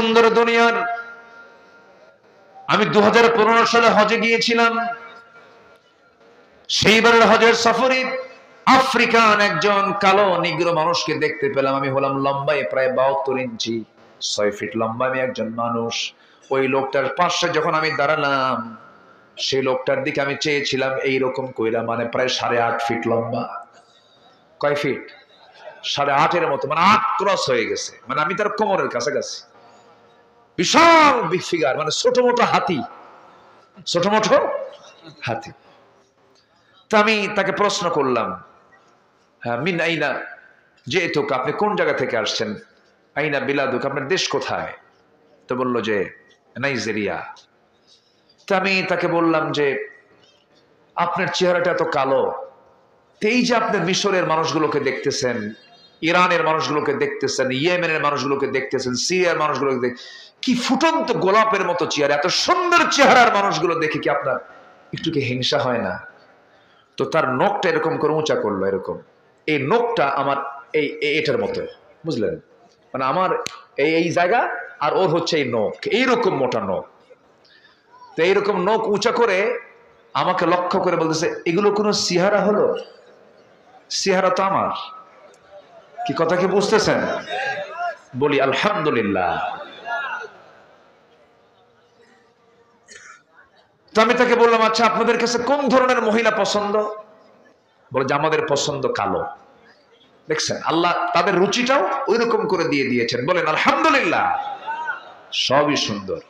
সুন্দর দুনিয়ার। আমি 2015 সালে হজে গিয়েছিলাম। সেইবারের হজের সফরে আফ্রিকান একজন কালো নিগ্রো মানুষকে দেখতে পেলাম। আমি হলাম লম্বায় প্রায় 72 ইঞ্চি, 6 ফিট লম্বা আমি একজন মানুষ। ওই লোকটার পাশে যখন আমি দাঁড়ালাম, সেই লোকটার দিকে আমি চেয়েছিলাম এইরকম কইরা, মানে প্রায় 8.5 ফিট লম্বা। কয় ফিট? 8.5 মতো, মানে 8 ক্রস হয়ে গেছে, মানে আমি তার কোমরের কাছাকাছি। বিশাল ফিগার, মানে ছোট মোটো হাতি, ছোট মোটো হাতি। তা আমি তাকে প্রশ্ন করলাম, হ্যাঁ মিন আইনা যেতুক, আপনি কোন জায়গা থেকে আসছেন? আইনা বিলাদুক, আপনার দেশ কোথায়? তো বলল যে নাইজেরিয়া। তা আমি তাকে বললাম যে আপনার চেহারাটা এত কালো, এই যে আপনি মিশরের মানুষগুলোকে দেখতেছেন, ইরানের মানুষগুলোকে দেখতেছেন, ইয়েমেনের মানুষগুলোকে দেখতেছেন, সিরিয়ার মানুষগুলোকে কি ফুটন্ত গোলাপের মতো চেহারা, এত সুন্দর চেহারার মানুষগুলো দেখে কি আপনার একটু কি হিংসা হয় না? তো তার নখটা এরকম করে উঁচা করলো, এরকম। এই নখটা আমার এই এটার মতো, বুঝলেন? মানে আমার এই জায়গা আর ওর হচ্ছে এই নখ, এইরকম মোটা নখ। তো এইরকম নখ উঁচা করে আমাকে লক্ষ্য করে বলতেছে, এগুলো কোনো চেহারা হলো? চেহারা তো আমার। কি কথা কি বুঝতেছেন? বলি আলহামদুলিল্লাহ। তো আমি তাকে বললাম, আচ্ছা আপনাদের কাছে কোন ধরনের মহিলা পছন্দ? বলে যে আমাদের পছন্দ কালো। দেখছেন, আল্লাহ তাদের রুচিটাও ওই রকম করে দিয়ে দিয়েছেন। বলেন আলহামদুলিল্লাহ। সবই সুন্দর।